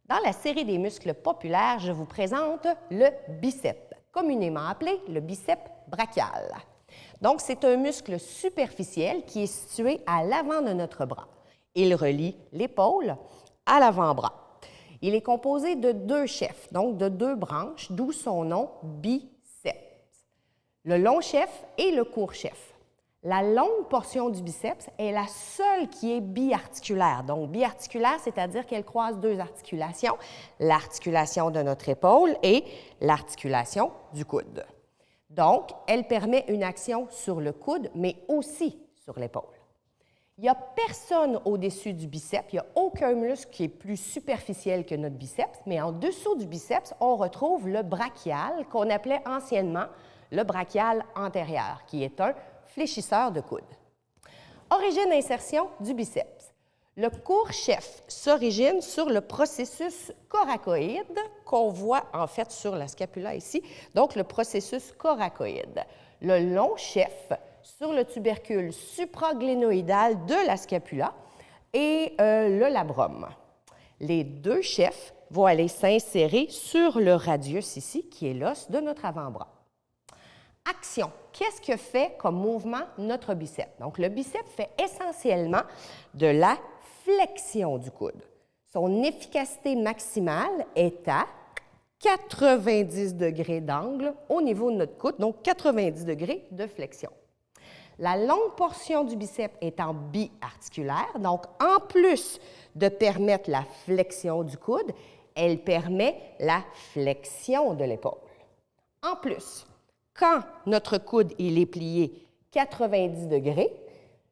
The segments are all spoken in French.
Dans la série des muscles populaires, je vous présente le biceps, communément appelé le biceps brachial. Donc, c'est un muscle superficiel qui est situé à l'avant de notre bras. Il relie l'épaule à l'avant-bras. Il est composé de deux chefs, donc de deux branches, d'où son nom biceps. Le long chef et le court chef. La longue portion du biceps est la seule qui est biarticulaire. Donc, biarticulaire, c'est-à-dire qu'elle croise deux articulations, l'articulation de notre épaule et l'articulation du coude. Donc, elle permet une action sur le coude, mais aussi sur l'épaule. Il n'y a personne au-dessus du biceps, il n'y a aucun muscle qui est plus superficiel que notre biceps, mais en dessous du biceps, on retrouve le brachial, qu'on appelait anciennement le brachial antérieur, qui est un fléchisseur de coude. Origine-insertion du biceps. Le court chef s'origine sur le processus coracoïde qu'on voit en fait sur la scapula ici, donc le processus coracoïde. Le long chef sur le tubercule supraglénoïdal de la scapula et le labrum. Les deux chefs vont aller s'insérer sur le radius ici, qui est l'os de notre avant-bras. Action. Qu'est-ce que fait comme mouvement notre biceps? Donc, le biceps fait essentiellement de la flexion du coude. Son efficacité maximale est à 90 degrés d'angle au niveau de notre coude, donc 90 degrés de flexion. La longue portion du biceps étant biarticulaire, donc en plus de permettre la flexion du coude, elle permet la flexion de l'épaule. En plus, quand notre coude il est plié 90 degrés,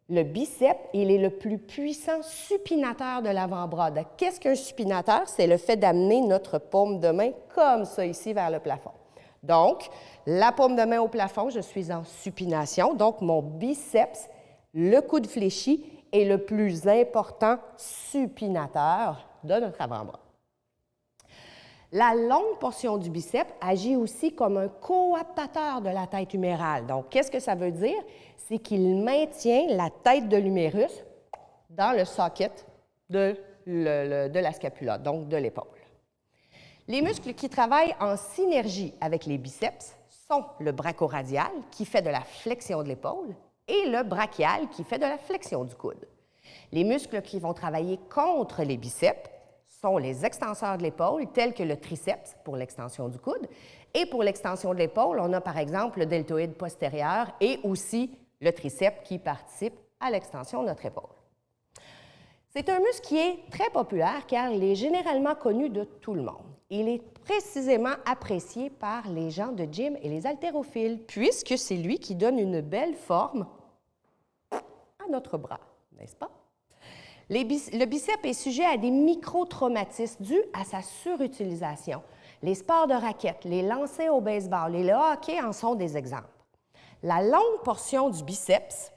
le biceps il est le plus puissant supinateur de l'avant-bras. Qu'est-ce qu'un supinateur? C'est le fait d'amener notre paume de main comme ça ici vers le plafond. Donc, la paume de main au plafond, je suis en supination. Donc, mon biceps, le coude fléchi, est le plus important supinateur de notre avant-bras. La longue portion du biceps agit aussi comme un coaptateur de la tête humérale. Donc, qu'est-ce que ça veut dire? C'est qu'il maintient la tête de l'humérus dans le socket de la scapula, donc de l'épaule. Les muscles qui travaillent en synergie avec les biceps sont le brachioradial, qui fait de la flexion de l'épaule, et le brachial, qui fait de la flexion du coude. Les muscles qui vont travailler contre les biceps sont les extenseurs de l'épaule, tels que le triceps pour l'extension du coude. Et pour l'extension de l'épaule, on a par exemple le deltoïde postérieur et aussi le triceps qui participe à l'extension de notre épaule. C'est un muscle qui est très populaire car il est généralement connu de tout le monde. Il est précisément apprécié par les gens de gym et les haltérophiles, puisque c'est lui qui donne une belle forme à notre bras, n'est-ce pas? Le biceps est sujet à des microtraumatismes dus à sa surutilisation. Les sports de raquettes, les lancers au baseball et le hockey en sont des exemples. La longue portion du biceps,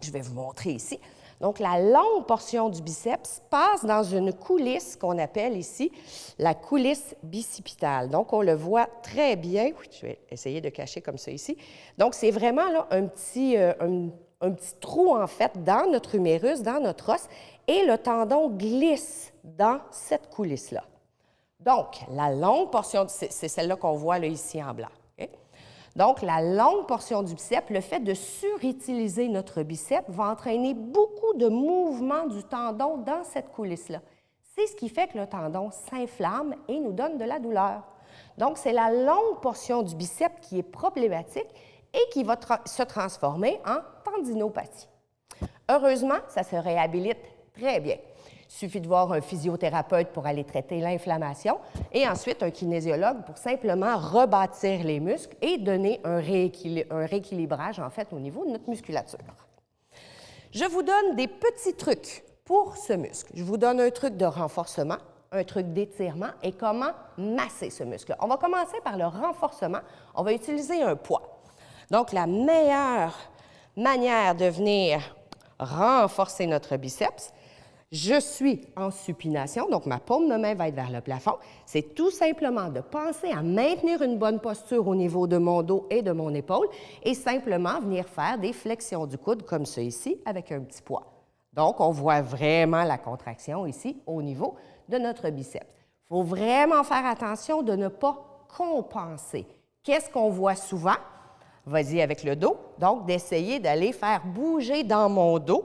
je vais vous montrer ici, donc la longue portion du biceps passe dans une coulisse qu'on appelle ici la coulisse bicipitale. Donc, on le voit très bien. Je vais essayer de cacher comme ça ici. Donc, c'est vraiment là, un petit trou, en fait, dans notre humérus, dans notre os, et le tendon glisse dans cette coulisse-là. Donc, la longue portion, c'est celle-là qu'on voit là, ici en blanc. Okay? Donc, la longue portion du biceps, le fait de surutiliser notre biceps va entraîner beaucoup de mouvements du tendon dans cette coulisse-là. C'est ce qui fait que le tendon s'inflamme et nous donne de la douleur. Donc, c'est la longue portion du biceps qui est problématique et qui va se transformer en tendinopathie. Heureusement, ça se réhabilite très bien. Il suffit de voir un physiothérapeute pour aller traiter l'inflammation et ensuite un kinésiologue pour simplement rebâtir les muscles et donner un rééquilibrage, en fait, au niveau de notre musculature. Je vous donne des petits trucs pour ce muscle. Je vous donne un truc de renforcement, un truc d'étirement et comment masser ce muscle. On va commencer par le renforcement. On va utiliser un poids. Donc, la meilleure manière de venir renforcer notre biceps, je suis en supination, donc ma paume de main va être vers le plafond. C'est tout simplement de penser à maintenir une bonne posture au niveau de mon dos et de mon épaule et simplement venir faire des flexions du coude comme ça ici avec un petit poids. Donc, on voit vraiment la contraction ici au niveau de notre biceps. Il faut vraiment faire attention de ne pas compenser. Qu'est-ce qu'on voit souvent? Vas-y avec le dos. Donc, d'essayer d'aller faire bouger dans mon dos.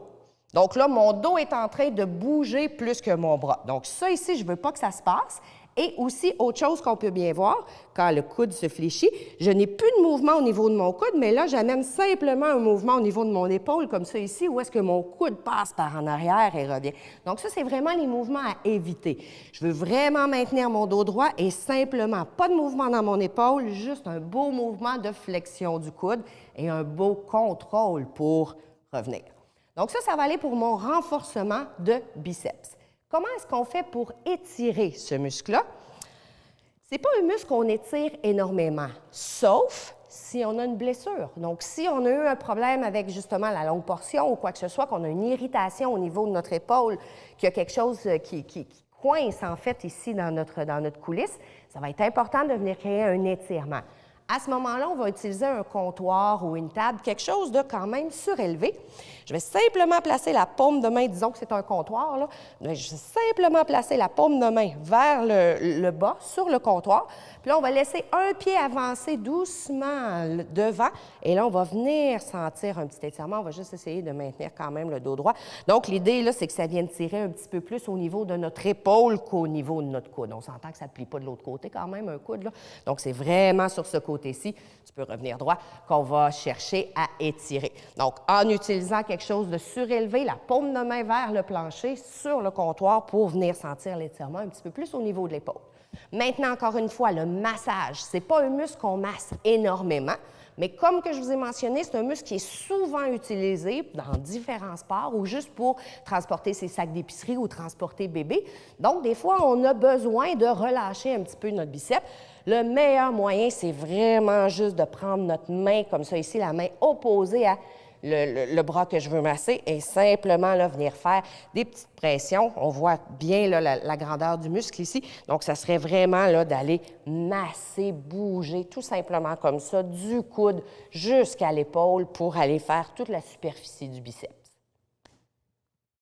Donc là, mon dos est en train de bouger plus que mon bras. Donc ça ici, je ne veux pas que ça se passe. Et aussi, autre chose qu'on peut bien voir, quand le coude se fléchit, je n'ai plus de mouvement au niveau de mon coude, mais là, j'amène simplement un mouvement au niveau de mon épaule, comme ça ici, où est-ce que mon coude passe par en arrière et revient. Donc ça, c'est vraiment les mouvements à éviter. Je veux vraiment maintenir mon dos droit et simplement pas de mouvement dans mon épaule, juste un beau mouvement de flexion du coude et un beau contrôle pour revenir. Donc ça va aller pour mon renforcement de biceps. Comment est-ce qu'on fait pour étirer ce muscle-là? Ce n'est pas un muscle qu'on étire énormément, sauf si on a une blessure. Donc, si on a eu un problème avec justement la longue portion ou quoi que ce soit, qu'on a une irritation au niveau de notre épaule, qu'il y a quelque chose qui coince en fait ici dans notre coulisse, ça va être important de venir créer un étirement. À ce moment-là, on va utiliser un comptoir ou une table, quelque chose de quand même surélevé. Je vais simplement placer la paume de main, disons que c'est un comptoir, là. Je vais simplement placer la paume de main vers le bas, sur le comptoir. Puis là, on va laisser un pied avancer doucement devant. Et là, on va venir sentir un petit étirement. On va juste essayer de maintenir quand même le dos droit. Donc, l'idée, là, c'est que ça vienne tirer un petit peu plus au niveau de notre épaule qu'au niveau de notre coude. On s'entend que ça ne plie pas de l'autre côté quand même, un coude, là. Donc, c'est vraiment sur ce côté-ci, tu peux revenir droit, qu'on va chercher à étirer. Donc, en utilisant quelque chose de surélevé, la paume de main vers le plancher, sur le comptoir, pour venir sentir l'étirement un petit peu plus au niveau de l'épaule. Maintenant, encore une fois, le massage, ce n'est pas un muscle qu'on masse énormément, mais comme que je vous ai mentionné, c'est un muscle qui est souvent utilisé dans différents sports ou juste pour transporter ses sacs d'épicerie ou transporter bébé. Donc, des fois, on a besoin de relâcher un petit peu notre biceps. Le meilleur moyen, c'est vraiment juste de prendre notre main comme ça ici, la main opposée à le bras que je veux masser et simplement là, venir faire des petites pressions. On voit bien là, la grandeur du muscle ici. Donc, ça serait vraiment là, d'aller masser, bouger tout simplement comme ça, du coude jusqu'à l'épaule pour aller faire toute la superficie du biceps.